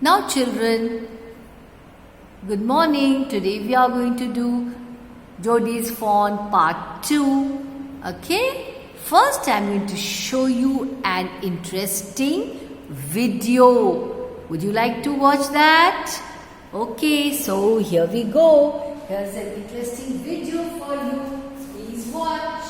Now children, good morning. Today we are going to do Jodi's Fawn part 2. Okay? First I am going to show you an interesting video. Would you like to watch that? Okay, so here we go. Here's an interesting video for you. Please watch.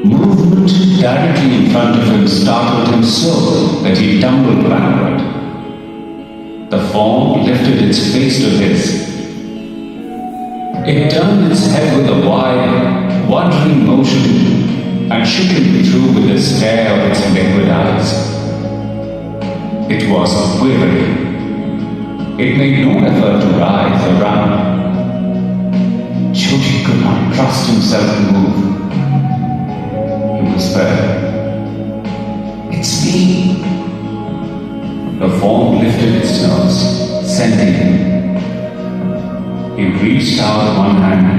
Movement directly in front of him startled him so that he tumbled backward. The fawn lifted its face to his. It turned its head with a wide, wandering motion and shook him through with a stare of its liquid eyes. It was quivering. It made no effort to rise or run. Jodi could not trust himself to move. He whispered, "It's me." The fawn lifted its nose, scenting him. He reached out one hand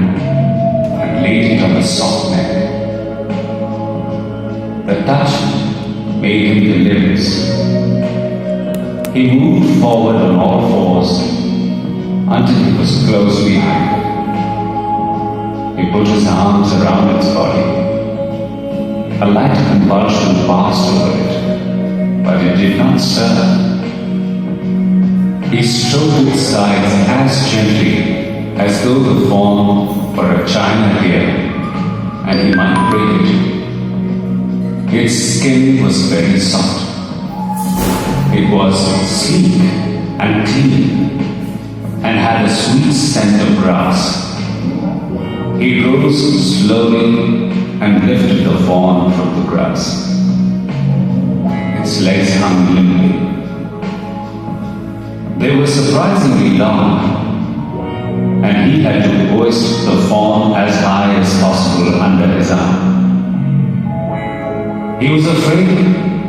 and laid it on the soft neck. The touch made him delirious. He moved forward on all fours until he was close behind. He put his arms around its body. A light convulsion passed over it, but it did not stir. He stroked its sides as gently as though the fawn were a china deer, and he might break it. Its skin was very soft. It was sleek and clean, and had a sweet scent of grass. He rose slowly and lifted the fawn from the grass. Its legs hung limply. They were surprisingly long, and he had to hoist the fawn as high as possible under his arm. He was afraid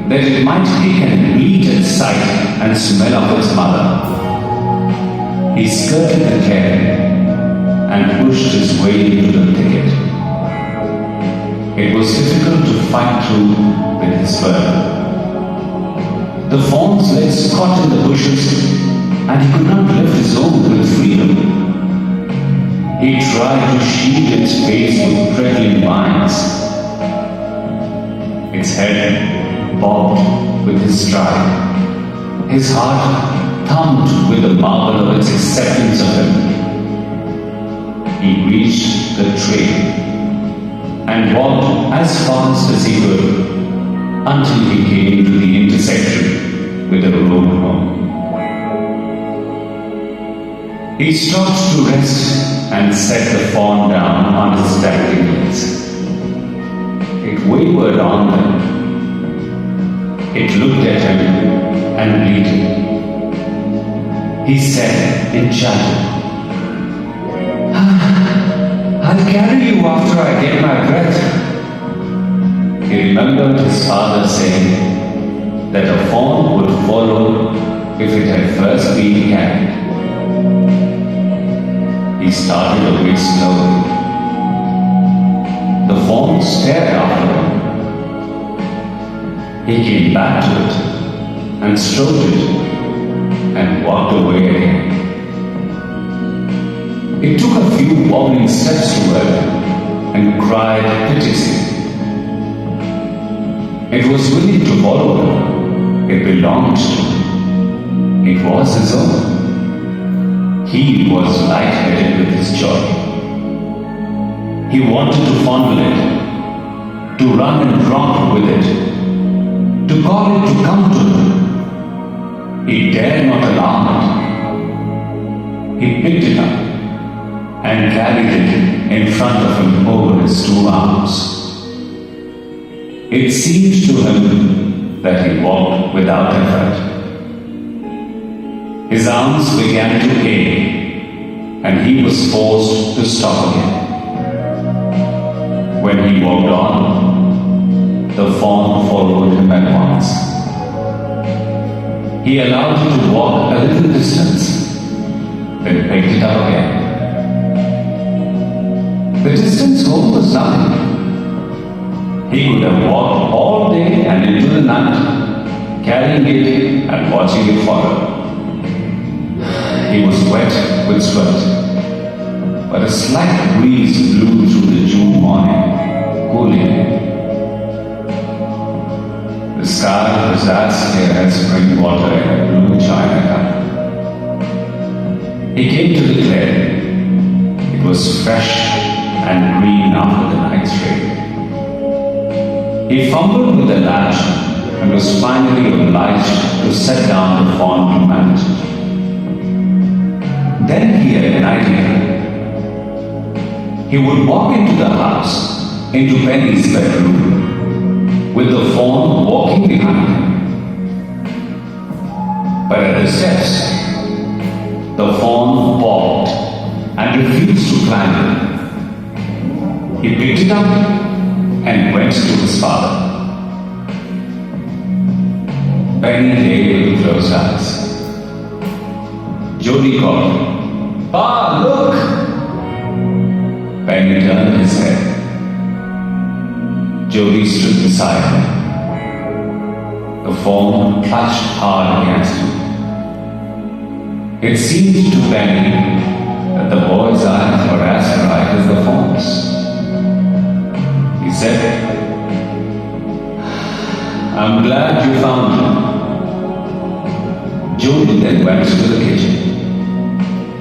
that it might kick and bleat at sight and smell of its mother. He skirted the clearing and pushed his way into the thicket. It was difficult to fight through with his burden. The fawn's legs caught in the bushes, and he could not lift his own with freedom. He tried to shield its face with prickling vines. Its head bobbed with his stride. His heart thumped with the marvel of its acceptance of him. He reached the tree and walked as fast as he could until he came to the intersection with the road home. He stopped to rest and set the fawn down on his dangling legs. It wavered on them. It looked at him and bleated. He said, enchanted, "I'll carry you after I get my breath." He remembered his father saying that a fawn would follow if it had first been carried. He started away slowly. The fawn stared after him. He came back to it and stroked it and walked away again. It took a few wobbling steps toward him and cried piteously. It was willing to follow him. It belonged to him. It was his own. He was light-headed with his joy. He wanted to fondle it, to run and romp with it, to call it to come to him. He dared not alarm it. He picked it up and carried it in front of him over his two arms. It seemed to him that he walked without effort. His arms began to ache, and he was forced to stop again. When he walked on, the fawn followed him at once. He allowed it to walk a little distance, then picked it up again. The distance home was nothing. He could have walked all day and into the night, carrying it and watching it follow. He was wet with sweat, but a slight breeze blew through the June morning, cooling it. The sky was as clear as spring water in a blue china cup. He came to the clearing. It was fresh and green after the night's rain. He fumbled with the latch and was finally obliged to set down the fawn to manage it. Then he had an idea. He would walk into the house, into Penny's bedroom, with the fawn walking behind him. But at the steps, the fawn balked and refused to climb it. He picked it up and went to his father. Penny lay with closed eyes. Jody called, "Pa, look!" Penny turned his head. Jody stood beside him. The fawn clutched hard against him. It seemed to Penny that the boy's eyes were as bright as the fawn's. He said, "I'm glad you found him." Jody then went to the kitchen.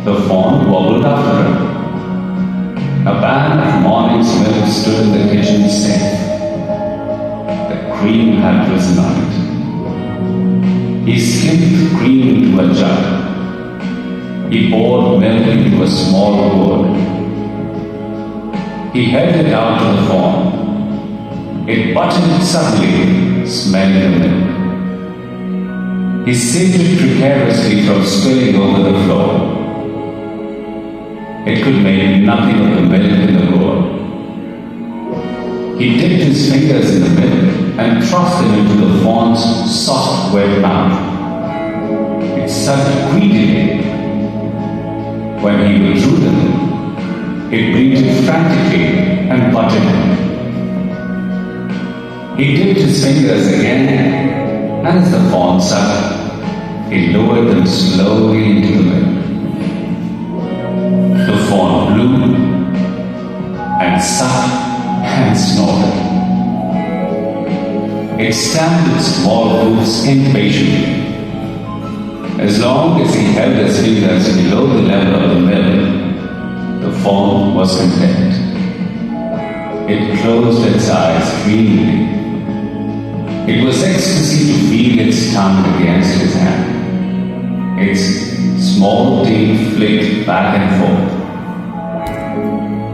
The fawn wobbled after her. A pan of morning's milk stood in the kitchen sink. The cream had risen on it. He skimmed the cream into a jug. He poured milk into a small gourd. He held it out to the fawn. It buttoned suddenly, smelling the milk. He saved it precariously from spilling over the floor. It could make nothing of the milk in the gourd. He dipped his fingers in the milk and thrust them into the fawn's soft, wet mouth. It sucked greedily. When he withdrew them, it bleated frantically and butted him. He dipped his fingers again, and as the fawn sucked, he lowered them slowly into the milk. The fawn blew and sucked and snorted. It stamped its small hoofs impatiently. As long as he held his fingers below the level of the milk, the fawn was content. It closed its eyes dreamily. It was ecstasy to feel its tongue against his hand. Its small tail flicked back and forth.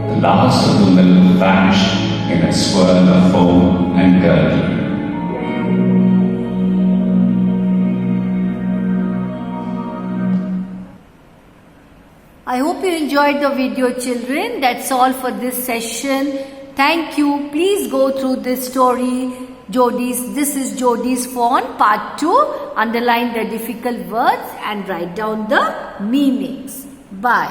The last of the milk vanished in a swirl of foam and gurgle. I hope you enjoyed the video, children. That's all for this session. Thank you. Please go through this story. This is Jody's Fawn, part 2. Underline the difficult words and write down the meanings. Bye.